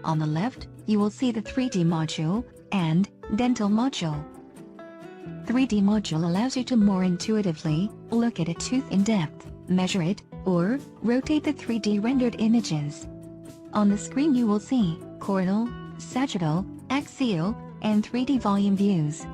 On the left, you will see the 3D module and dental module. 3D module allows you to more intuitively look at a tooth in depth, measure it, or rotate the 3D rendered images. On the screen you will see coronal, sagittal, axial, and 3D volume views.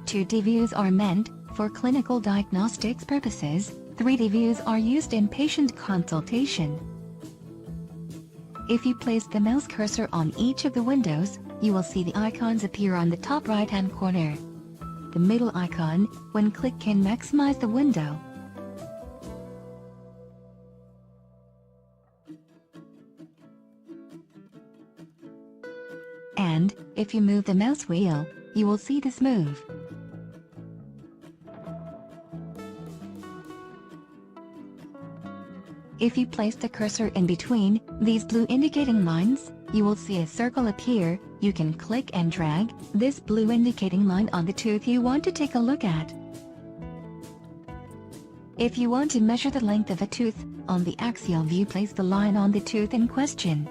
2D views are meant for clinical diagnostics purposes. 3D views are used in patient consultation. If you place the mouse cursor on each of the windows, you will see the icons appear on the top right-hand corner. The middle icon, when clicked, can maximize the window. And, if you move the mouse wheel, you will see this move. If you place the cursor in between these blue indicating lines, you will see a circle appear. You can click and drag this blue indicating line on the tooth you want to take a look at. If you want to measure the length of a tooth, on the axial view place the line on the tooth in question.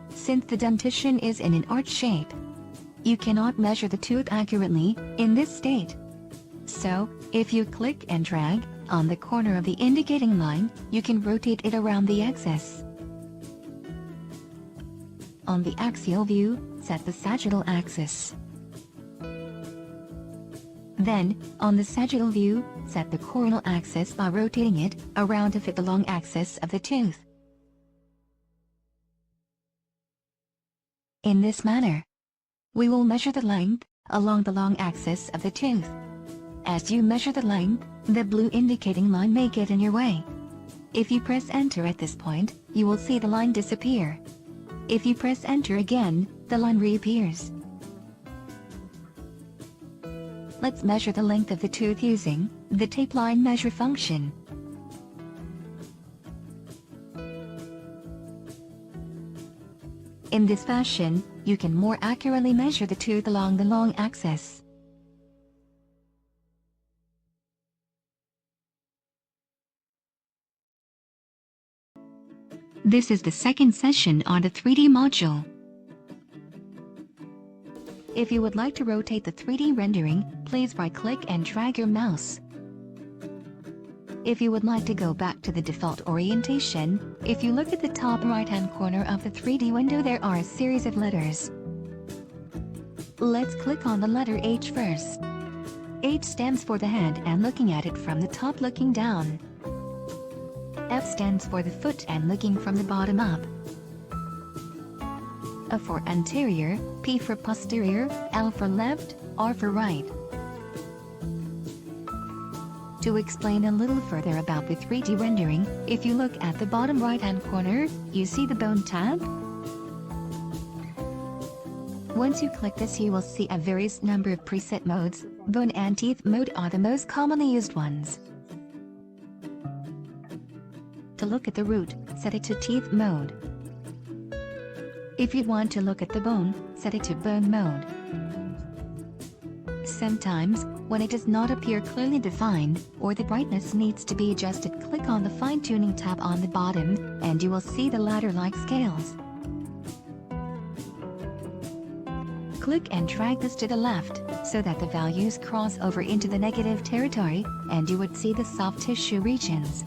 Since the dentition is in an arch shape, you cannot measure the tooth accurately in this state. So, if you click and drag on the corner of the indicating line, you can rotate it around the axis. On the axial view, set the sagittal axis. Then, on the sagittal view, set the coronal axis by rotating it around to fit the long axis of the tooth. In this manner, we will measure the length along the long axis of the tooth. As you measure the length, the blue indicating line may get in your way. If you press enter at this point, you will see the line disappear. If you press enter again, the line reappears. Let's measure the length of the tooth using the tape line measure function. In this fashion, you can more accurately measure the tooth along the long axis. This is the second session on the 3D module. If you would like to rotate the 3D rendering, please right-click and drag your mouse. If you would like to go back to the default orientation, if you look at the top right-hand corner of the 3D window, there are a series of letters. Let's click on the letter H first. H stands for the head and looking at it from the top looking down. F stands for the foot and looking from the bottom up. A for anterior, P for posterior, L for left, R for right. To explain a little further about the 3D rendering, if you look at the bottom right-hand corner, you see the Bone tab. Once you click this, you will see a various number of preset modes. Bone and teeth mode are the most commonly used ones. To look at the root, set it to teeth mode. If you want to look at the bone, set it to bone mode. Sometimes, when it does not appear clearly defined, or the brightness needs to be adjusted, click on the fine-tuning tab on the bottom, and you will see the ladder-like scales. Click and drag this to the left, so that the values cross over into the negative territory, and you would see the soft tissue regions.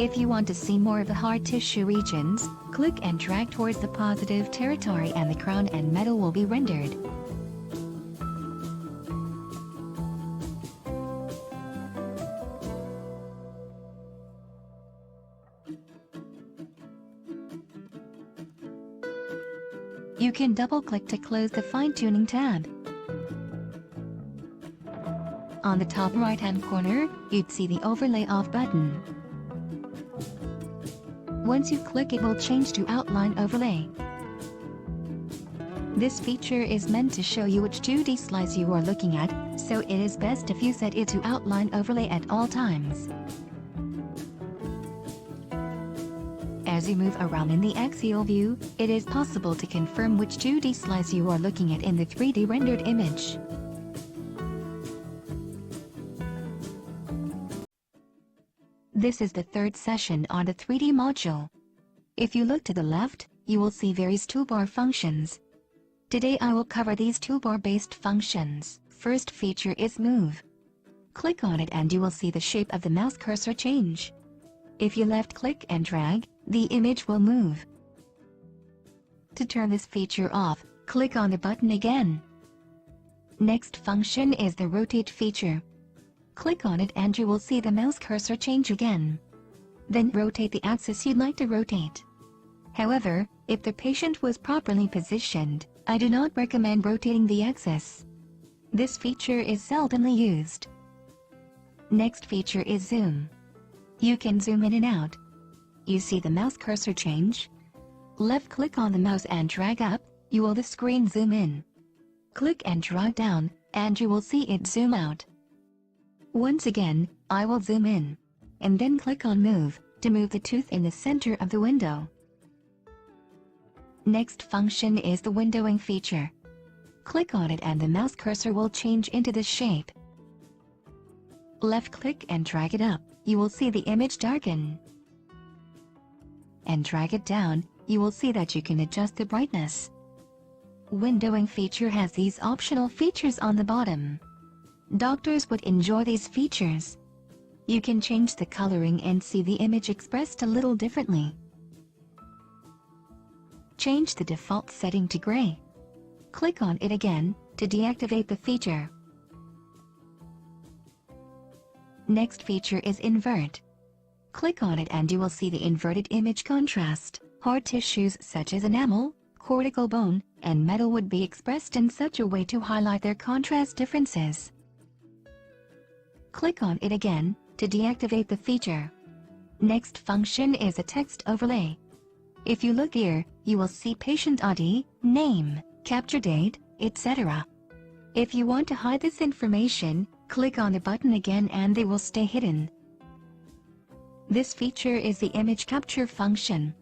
If you want to see more of the hard tissue regions, click and drag towards the positive territory and the crown and metal will be rendered. You can double-click to close the fine-tuning tab. On the top right-hand corner, you'd see the Overlay Off button. Once you click, it will change to Outline Overlay. This feature is meant to show you which 2D slice you are looking at, so it is best if you set it to Outline Overlay at all times. As you move around in the axial view, it is possible to confirm which 2D slice you are looking at in the 3D rendered image. This is the third session on the 3D module. If you look to the left, you will see various toolbar functions. Today I will cover these toolbar-based functions. First feature is Move. Click on it and you will see the shape of the mouse cursor change. If you left-click and drag, the image will move. To turn this feature off, click on the button again. Next function is the Rotate feature. Click on it and you will see the mouse cursor change again. Then rotate the axis you'd like to rotate. However, if the patient was properly positioned, I do not recommend rotating the axis. This feature is seldomly used. Next feature is Zoom. You can zoom in and out. You see the mouse cursor change? Left-click on the mouse and drag up, you will the screen zoom in. Click and drag down, and you will see it zoom out. Once again, I will zoom in. And then click on Move, to move the tooth in the center of the window. Next function is the Windowing feature. Click on it and the mouse cursor will change into this shape. Left-click and drag it up, you will see the image darken. And drag it down, you will see that you can adjust the brightness. Windowing feature has these optional features on the bottom. Doctors would enjoy these features. You can change the coloring and see the image expressed a little differently. Change the default setting to gray. Click on it again to deactivate the feature. Next feature is Invert. Click on it and you will see the inverted image contrast. Hard tissues such as enamel, cortical bone, and metal would be expressed in such a way to highlight their contrast differences. Click on it again to deactivate the feature. Next function is a text overlay. If you look here, you will see patient ID, name, capture date, etc. If you want to hide this information, click on the button again and they will stay hidden. This feature is the image capture function.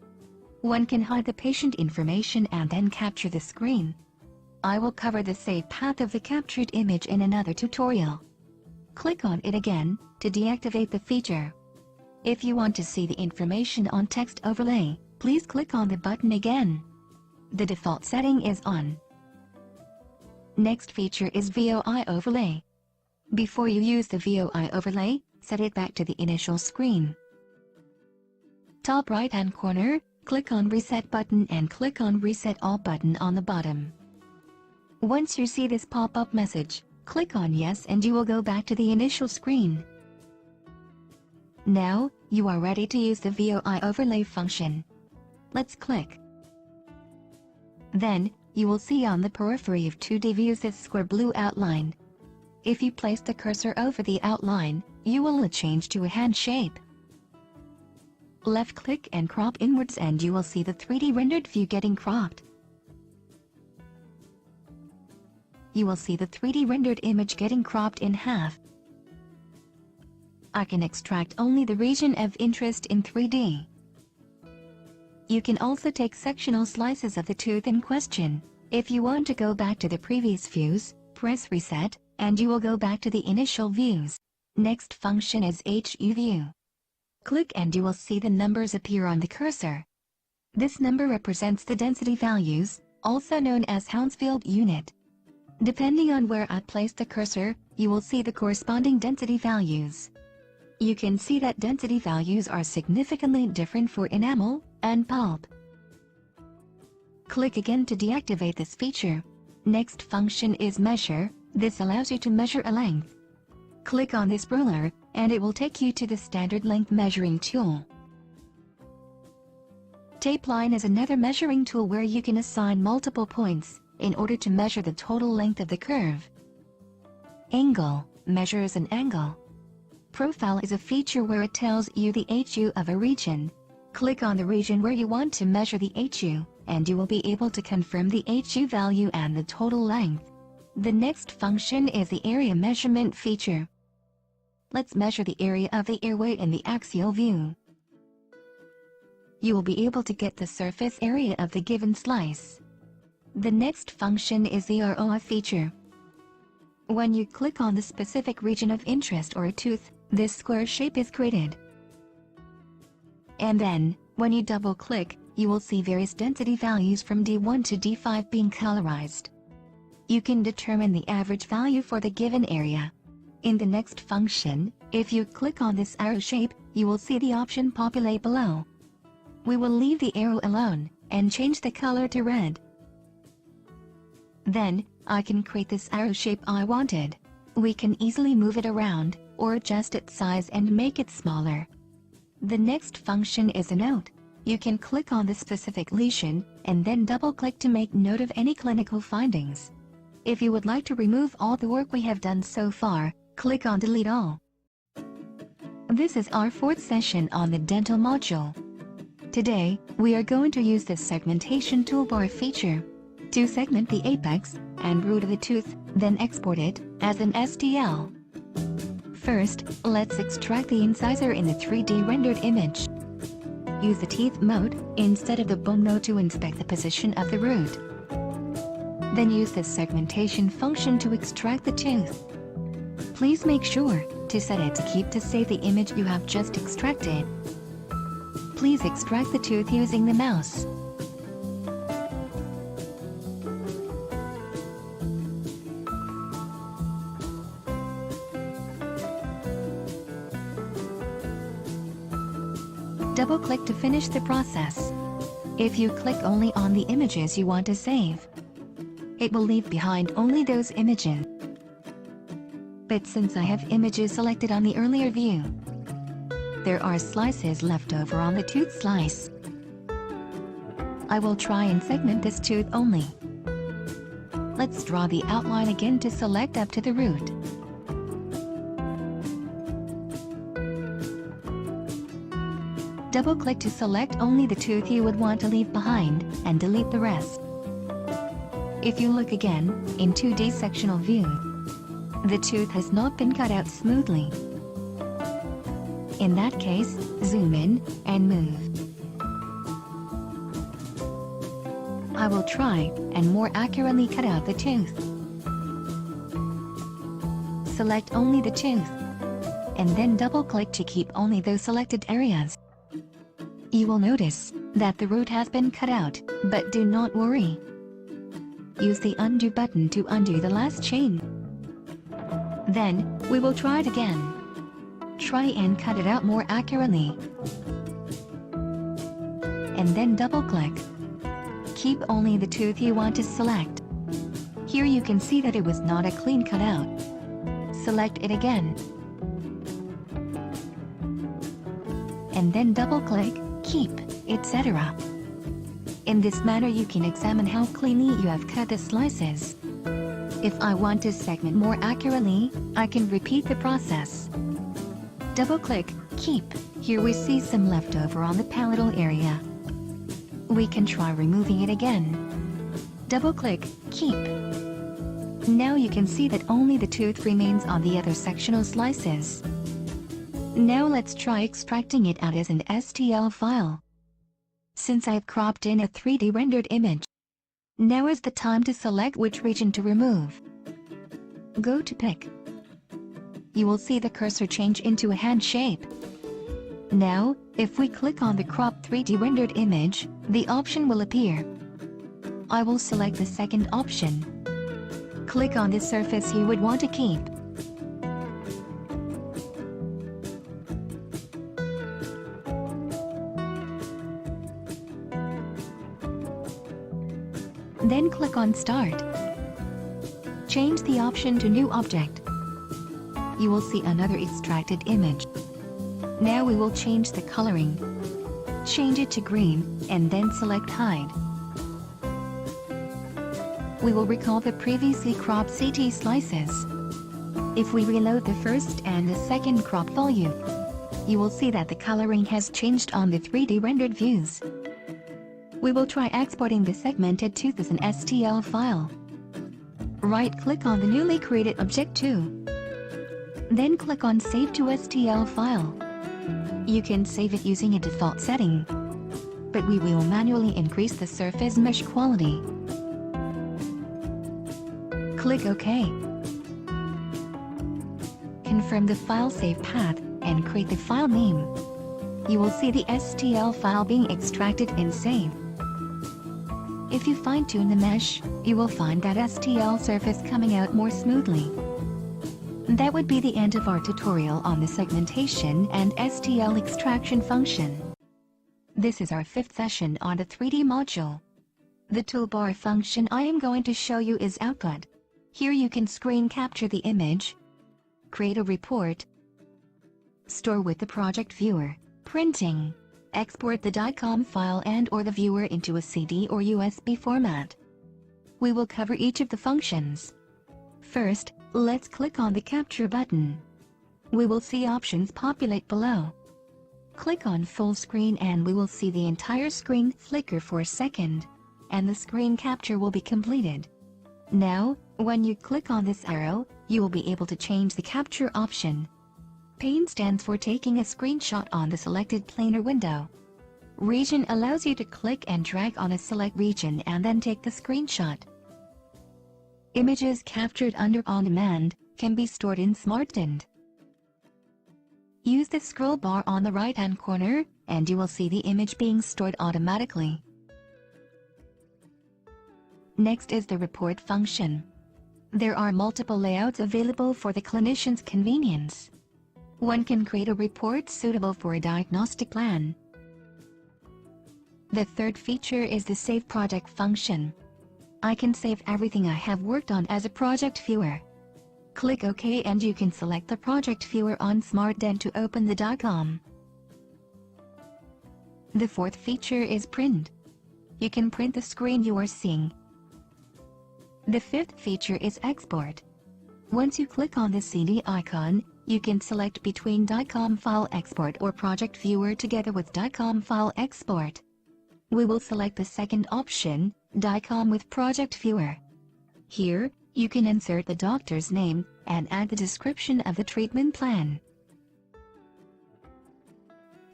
One can hide the patient information and then capture the screen. I will cover the safe path of the captured image in another tutorial. Click on it again to deactivate the feature. If you want to see the information on text overlay, please click on the button again. The default setting is on. Next feature is VOI overlay. Before you use the VOI overlay, set it back to the initial screen. Top right hand corner, click on Reset button and click on Reset All button on the bottom. Once you see this pop-up message, click on Yes and you will go back to the initial screen. Now, you are ready to use the VOI overlay function. Let's click. Then, you will see on the periphery of 2D views this square blue outline. If you place the cursor over the outline, you will change to a hand shape. Left-click and crop inwards and you will see the 3D rendered view getting cropped. You will see the 3D rendered image getting cropped in half. I can extract only the region of interest in 3D. You can also take sectional slices of the tooth in question. If you want to go back to the previous views, press Reset, and you will go back to the initial views. Next function is HU view. Click and you will see the numbers appear on the cursor. This number represents the density values, also known as Hounsfield unit. Depending on where I place the cursor, you will see the corresponding density values. You can see that density values are significantly different for enamel and pulp. Click again to deactivate this feature. Next function is Measure. This allows you to measure a length. Click on this ruler, and it will take you to the standard length measuring tool. Tape line is another measuring tool where you can assign multiple points in order to measure the total length of the curve. Angle measures an angle. Profile is a feature where it tells you the HU of a region. Click on the region where you want to measure the HU, and you will be able to confirm the HU value and the total length. The next function is the Area Measurement feature. Let's measure the area of the airway in the axial view. You will be able to get the surface area of the given slice. The next function is the ROI feature. When you click on the specific region of interest or a tooth, this square shape is created. And then, when you double-click, you will see various density values from D1 to D5 being colorized. You can determine the average value for the given area. In the next function, if you click on this arrow shape, you will see the option populate below. We will leave the arrow alone and change the color to red. Then, I can create this arrow shape I wanted. We can easily move it around or adjust its size and make it smaller. The next function is a note. You can click on the specific lesion and then double-click to make note of any clinical findings. If you would like to remove all the work we have done so far, click on Delete All. This is our fourth session on the dental module. Today, we are going to use the segmentation toolbar feature to segment the apex and root of the tooth, then export it as an STL. First, let's extract the incisor in the 3D rendered image. Use the teeth mode instead of the bone mode to inspect the position of the root. Then use the segmentation function to extract the tooth. Please make sure to set it to keep to save the image you have just extracted. Please extract the tooth using the mouse. Double-click to finish the process. If you click only on the images you want to save, it will leave behind only those images. But since I have images selected on the earlier view, there are slices left over on the tooth slice. I will try and segment this tooth only. Let's draw the outline again to select up to the root. Double-click to select only the tooth you would want to leave behind, and delete the rest. If you look again, in 2D sectional view, the tooth has not been cut out smoothly. In that case, zoom in and move. I will try and more accurately cut out the tooth. Select only the tooth, and then double-click to keep only those selected areas. You will notice that the root has been cut out, but do not worry. Use the undo button to undo the last chain. Then, we will try it again. Try and cut it out more accurately. And then double-click. Keep only the tooth you want to select. Here you can see that it was not a clean cutout. Select it again. And then double-click, keep, etc. In this manner you can examine how cleanly you have cut the slices. If I want to segment more accurately, I can repeat the process. Double-click, keep. Here we see some leftover on the palatal area. We can try removing it again. Double-click, keep. Now you can see that only the tooth remains on the other sectional slices. Now let's try extracting it out as an STL file. Since I've cropped in a 3D rendered image, now is the time to select which region to remove. Go to Pick. You will see the cursor change into a hand shape. Now, if we click on the cropped 3D rendered image, the option will appear. I will select the second option. Click on the surface you would want to keep. Then click on Start. Change the option to New Object. You will see another extracted image. Now we will change the coloring. Change it to green, and then select Hide. We will recall the previously cropped CT slices. If we reload the first and the second crop volume, you will see that the coloring has changed on the 3D rendered views. We will try exporting the segmented tooth as an STL file. Right-click on the newly created Object 2. Then click on Save to STL file. You can save it using a default setting, but we will manually increase the surface mesh quality. Click OK. Confirm the file save path and create the file name. you will see the STL file being extracted and saved. If you fine-tune the mesh, you will find that STL surface coming out more smoothly. That would be the end of our tutorial on the segmentation and STL extraction function. This is our 5th session on the 3D module. The toolbar function I am going to show you is output. Here you can screen capture the image, create a report, store with the project viewer, printing, export the DICOM file and or the viewer into a CD or USB format. We will cover each of the functions. First, let's click on the capture button. We will see options populate below. Click on full screen and we will see the entire screen flicker for a second, and the screen capture will be completed. Now, when you click on this arrow, you will be able to change the capture option. Pane stands for taking a screenshot on the selected planar window. Region allows you to click and drag on a select region and then take the screenshot. Images captured under OneDemand can be stored in SmartDend. Use the scroll bar on the right-hand corner, and you will see the image being stored automatically. Next is the report function. There are multiple layouts available for the clinician's convenience. One can create a report suitable for a diagnostic plan. The third feature is the Save Project function. I can save everything I have worked on as a project viewer. Click OK and you can select the project viewer on SmartDend to open the DICOM. The fourth feature is Print. You can print the screen you are seeing. The fifth feature is Export. Once you click on the CD icon, you can select between DICOM file export or project viewer together with DICOM file export. We will select the second option, DICOM with project viewer. Here, you can insert the doctor's name and add the description of the treatment plan.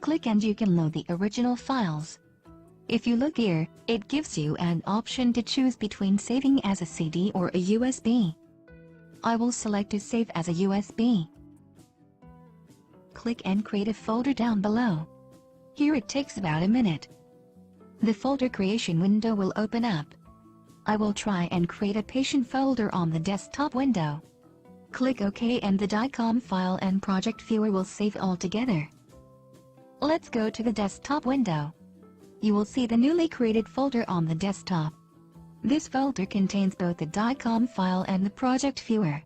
Click and you can load the original files. If you look here, it gives you an option to choose between saving as a CD or a USB. I will select to save as a USB. Click and create a folder down below. Here it takes about a minute. The folder creation window will open up. I will try and create a patient folder on the desktop window. Click OK and the DICOM file and project viewer will save all together. Let's go to the desktop window. You will see the newly created folder on the desktop. This folder contains both the DICOM file and the project viewer,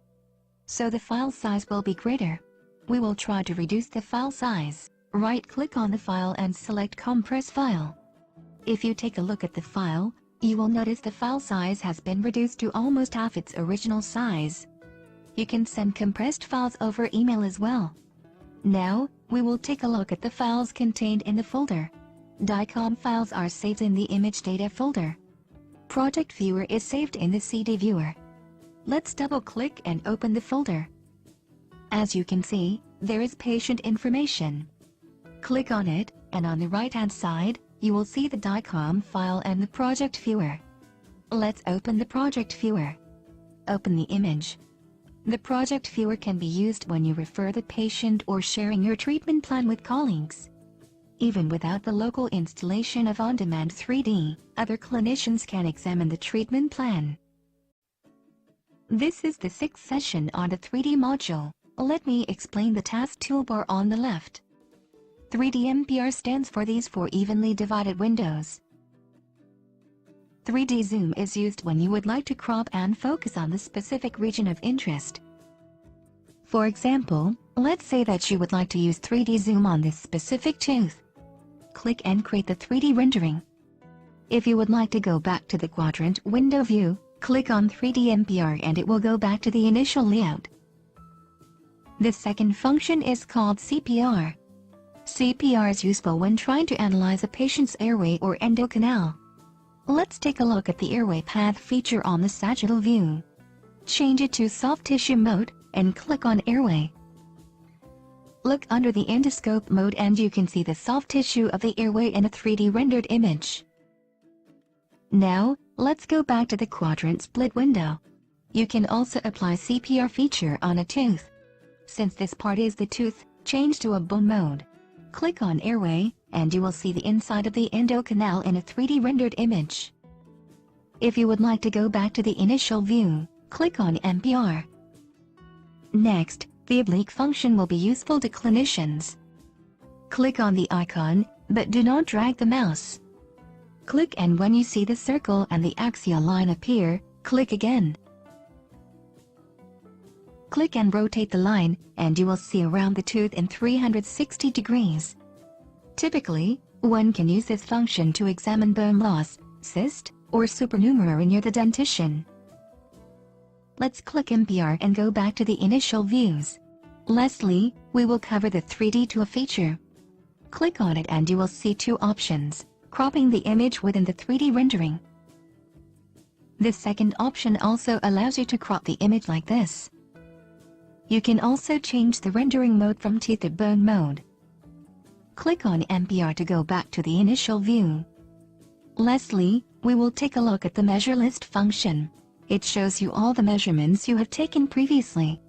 so the file size will be greater. We will try to reduce the file size. Right-click on the file and select Compress File. If you take a look at the file, you will notice the file size has been reduced to almost half its original size. You can send compressed files over email as well. Now, we will take a look at the files contained in the folder. DICOM files are saved in the image data folder. Project Viewer is saved in the CD viewer. Let's double-click and open the folder. As you can see, there is patient information. Click on it, and on the right-hand side, you will see the DICOM file and the project viewer. Let's open the project viewer. Open the image. The project viewer can be used when you refer the patient or sharing your treatment plan with colleagues. Even without the local installation of OneDemand 3D, other clinicians can examine the treatment plan. This is the 6th session on the 3D module. Let me explain the task toolbar on the left. 3D MPR stands for these 4 evenly divided windows. 3D zoom is used when you would like to crop and focus on the specific region of interest. For example, let's say that you would like to use 3D zoom on this specific tooth. Click and create the 3D rendering. If you would like to go back to the quadrant window view, click on 3D MPR and it will go back to the initial layout. The second function is called CPR. CPR is useful when trying to analyze a patient's airway or endocanal. Let's take a look at the airway path feature on the sagittal view. Change it to soft tissue mode and click on airway. Look under the endoscope mode and you can see the soft tissue of the airway in a 3D rendered image. Now, let's go back to the quadrant split window. You can also apply CPR feature on a tooth. Since this part is the tooth, change to a bone mode. click on airway, and you will see the inside of the endo canal in a 3D rendered image. If you would like to go back to the initial view, click on MPR. Next, the oblique function will be useful to clinicians. Click on the icon, but do not drag the mouse. Click, and when you see the circle and the axial line appear, click again. Click and rotate the line, and you will see around the tooth in 360 degrees. Typically, one can use this function to examine bone loss, cyst, or supernumerary near the dentition. Let's click MPR and go back to the initial views. Lastly, we will cover the 3D to a feature. Click on it and you will see two options: cropping the image within the 3D rendering. The second option also allows you to crop the image like this. You can also change the rendering mode from teeth to bone mode. Click on MPR to go back to the initial view. Lastly, we will take a look at the measure list function. It shows you all the measurements you have taken previously.